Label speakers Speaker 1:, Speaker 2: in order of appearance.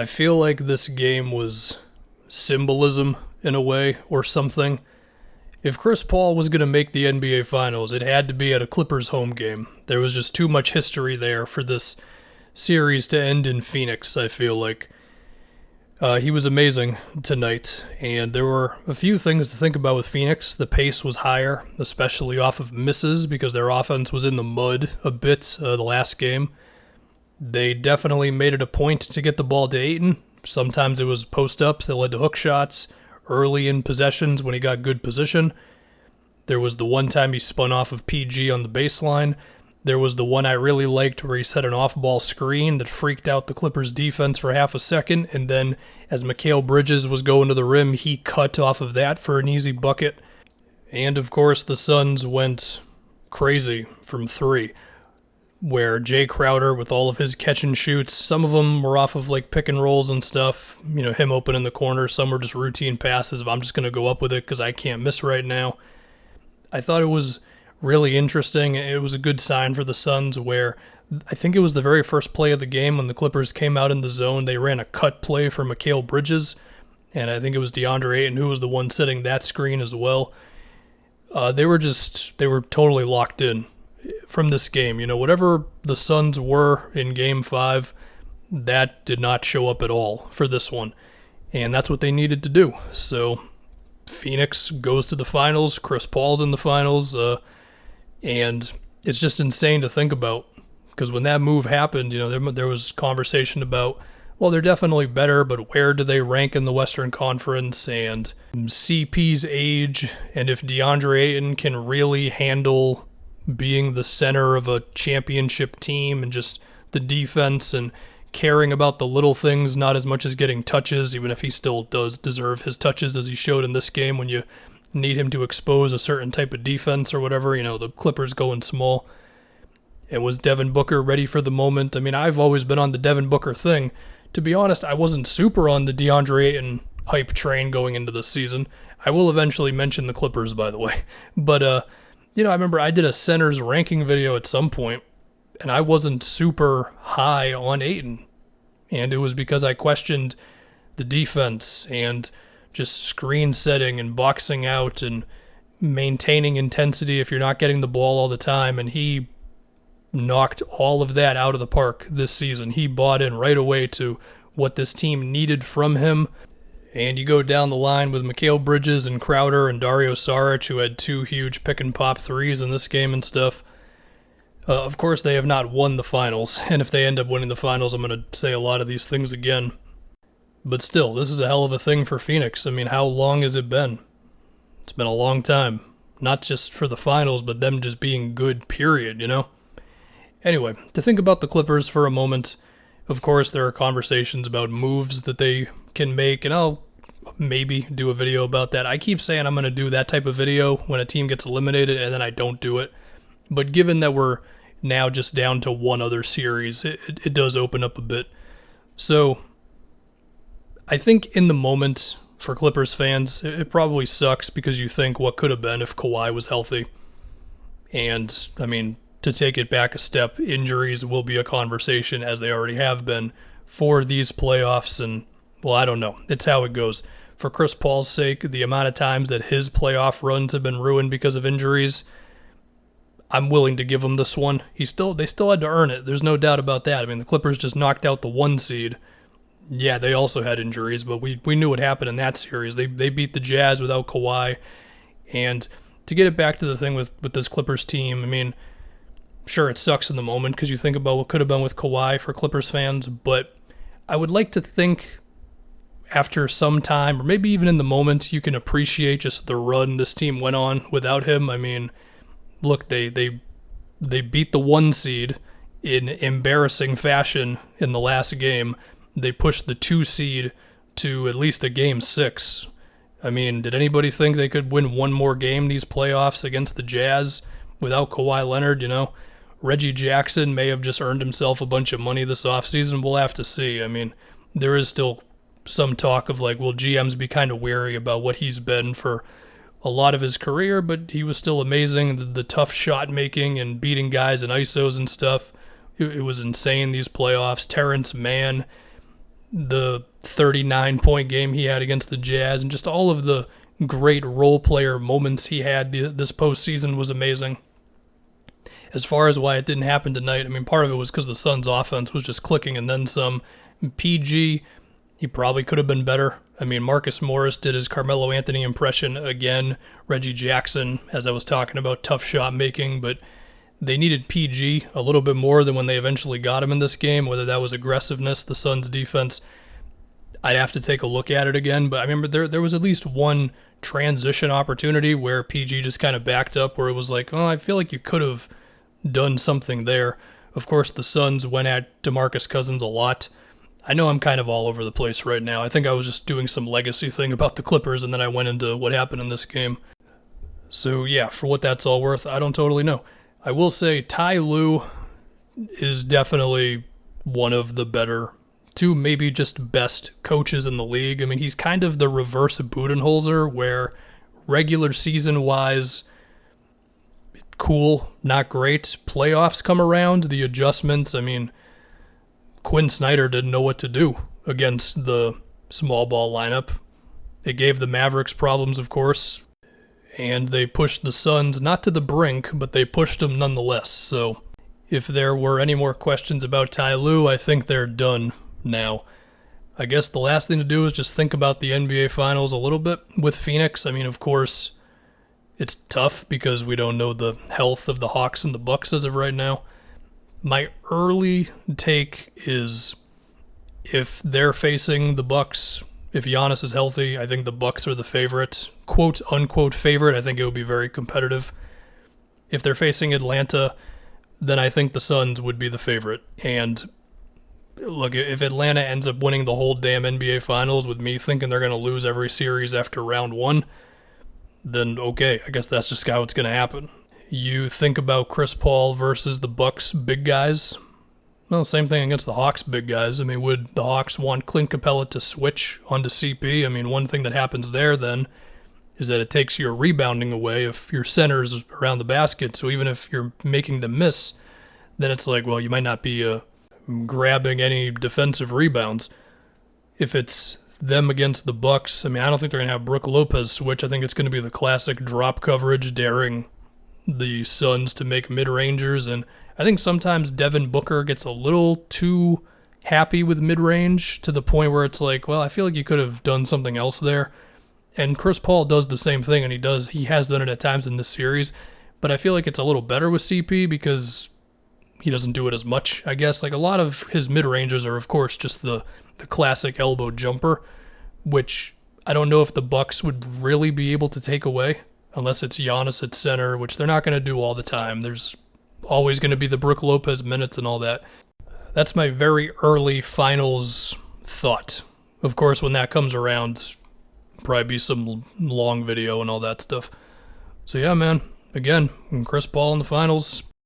Speaker 1: I feel like this game was symbolism in a way or something. If Chris Paul was going to make the NBA Finals, it had to be at a Clippers home game. There was just too much history there for this series to end in Phoenix, I feel like. He was amazing tonight, and there were a few things to think about with Phoenix. The pace was higher, especially off of misses, because their offense was in the mud a bit the last game. They definitely made it a point to get the ball to Ayton. Sometimes it was post-ups that led to hook shots early in possessions when he got good position. There was the one time he spun off of PG on the baseline. There was the one I really liked where he set an off-ball screen that freaked out the Clippers defense for half a second, and then as Mikal Bridges was going to the rim, he cut off of that for an easy bucket. And of course, the Suns went crazy from three, where Jay Crowder, with all of his catch and shoots, some of them were off of like pick and rolls and stuff, him open in the corner. Some were just routine passes of I'm just going to go up with it because I can't miss right now. I thought it was really interesting. It was a good sign for the Suns where I think it was the very first play of the game when the Clippers came out in the zone. They ran a cut play for Mikal Bridges, and I think it was DeAndre Ayton who was the one setting that screen as well. They were totally locked in from this game. Whatever the Suns were in Game 5, that did not show up at all for this one, and that's what they needed to do. So Phoenix goes to the finals. Chris Paul's in the finals. And it's just insane to think about, because when that move happened, there was conversation about, well, they're definitely better, but where do they rank in the Western Conference, and CP's age, and if DeAndre Ayton can really handle being the center of a championship team, and just the defense and caring about the little things, not as much as getting touches, even if he still does deserve his touches as he showed in this game when you need him to expose a certain type of defense or whatever, the Clippers going small. And was Devin Booker ready for the moment? I mean, I've always been on the Devin Booker thing. To be honest, I wasn't super on the DeAndre Ayton hype train going into this season. I will eventually mention the Clippers, by the way. But, I remember I did a centers ranking video at some point, and I wasn't super high on Ayton. And it was because I questioned the defense and just screen setting and boxing out and maintaining intensity if you're not getting the ball all the time. And he knocked all of that out of the park this season. He bought in right away to what this team needed from him. And you go down the line with Mikal Bridges and Crowder and Dario Saric, who had 2 huge pick-and-pop threes in this game and stuff. Of course, they have not won the finals. And if they end up winning the finals, I'm going to say a lot of these things again. But still, this is a hell of a thing for Phoenix. I mean, how long has it been? It's been a long time. Not just for the finals, but them just being good, period, Anyway, to think about the Clippers for a moment, of course, there are conversations about moves that they can make, and I'll maybe do a video about that. I keep saying I'm going to do that type of video when a team gets eliminated, and then I don't do it. But given that we're now just down to one other series, it does open up a bit. So I think in the moment for Clippers fans, it probably sucks because you think what could have been if Kawhi was healthy. And, I mean, to take it back a step, injuries will be a conversation, as they already have been, for these playoffs. And, well, I don't know. It's how it goes. For Chris Paul's sake, the amount of times that his playoff runs have been ruined because of injuries, I'm willing to give him this one. They still had to earn it. There's no doubt about that. I mean, the Clippers just knocked out the 1 seed. Yeah, they also had injuries, but we knew what happened in that series. They beat the Jazz without Kawhi. And to get it back to the thing with this Clippers team, I mean, sure, it sucks in the moment because you think about what could have been with Kawhi for Clippers fans, but I would like to think after some time, or maybe even in the moment, you can appreciate just the run this team went on without him. I mean, look, they beat the 1 seed in embarrassing fashion in the last game. They pushed the 2 seed to at least a Game 6. I mean, did anybody think they could win one more game these playoffs against the Jazz without Kawhi Leonard? Reggie Jackson may have just earned himself a bunch of money this offseason. We'll have to see. I mean, there is still some talk of will GMs be kind of wary about what he's been for a lot of his career, but he was still amazing. The tough shot making and beating guys in ISOs and stuff. It was insane, these playoffs. Terrence Mann, the 39-point game he had against the Jazz, and just all of the great role player moments he had this postseason was amazing. As far as why it didn't happen tonight, I mean, part of it was because the Suns' offense was just clicking and then some. PG, he probably could have been better. I mean, Marcus Morris did his Carmelo Anthony impression again. Reggie Jackson, as I was talking about, tough shot making, but they needed PG a little bit more than when they eventually got him in this game, whether that was aggressiveness, the Suns' defense. I'd have to take a look at it again, but I remember there was at least one transition opportunity where PG just kind of backed up, where it was like, oh, I feel like you could have done something there. Of course, the Suns went at DeMarcus Cousins a lot. I know I'm kind of all over the place right now. I think I was just doing some legacy thing about the Clippers, and then I went into what happened in this game. So yeah, for what that's all worth, I don't totally know. I will say Ty Lue is definitely one of the better, two maybe just best coaches in the league. I mean, he's kind of the reverse Budenholzer, where regular season-wise, cool, not great. Playoffs come around, the adjustments, I mean, Quinn Snyder didn't know what to do against the small ball lineup. It gave the Mavericks problems, of course, and they pushed the Suns not to the brink, but they pushed them nonetheless. So if there were any more questions about Ty Lue, I think they're done now. I guess the last thing to do is just think about the NBA Finals a little bit with Phoenix. I mean, of course, it's tough because we don't know the health of the Hawks and the Bucks as of right now. My early take is if they're facing the Bucks, if Giannis is healthy, I think the Bucks are the favorite, quote unquote favorite. I think it would be very competitive. If they're facing Atlanta, then I think the Suns would be the favorite. And look, if Atlanta ends up winning the whole damn NBA Finals with me thinking they're going to lose every series after round one, then okay, I guess that's just how it's going to happen. You think about Chris Paul versus the Bucks big guys. Well, same thing against the Hawks big guys. I mean, would the Hawks want Clint Capella to switch onto CP? I mean, one thing that happens there then is that it takes your rebounding away if your center's around the basket. So even if you're making them miss, then it's like, well, you might not be grabbing any defensive rebounds. If it's them against the Bucks, I mean, I don't think they're going to have Brook Lopez switch. I think it's going to be the classic drop coverage, daring the Suns to make mid-rangers, and I think sometimes Devin Booker gets a little too happy with mid-range to the point where it's like, well, I feel like you could have done something else there. And Chris Paul does the same thing, and he has done it at times in this series, but I feel like it's a little better with CP because he doesn't do it as much, I guess. Like, a lot of his mid-rangers are, of course, just the classic elbow jumper, which I don't know if the Bucks would really be able to take away unless it's Giannis at center, which they're not going to do all the time. There's always going to be the Brook Lopez minutes and all that. That's my very early finals thought. Of course, when that comes around, probably be some long video and all that stuff. So yeah, man, again, Chris Paul in the finals,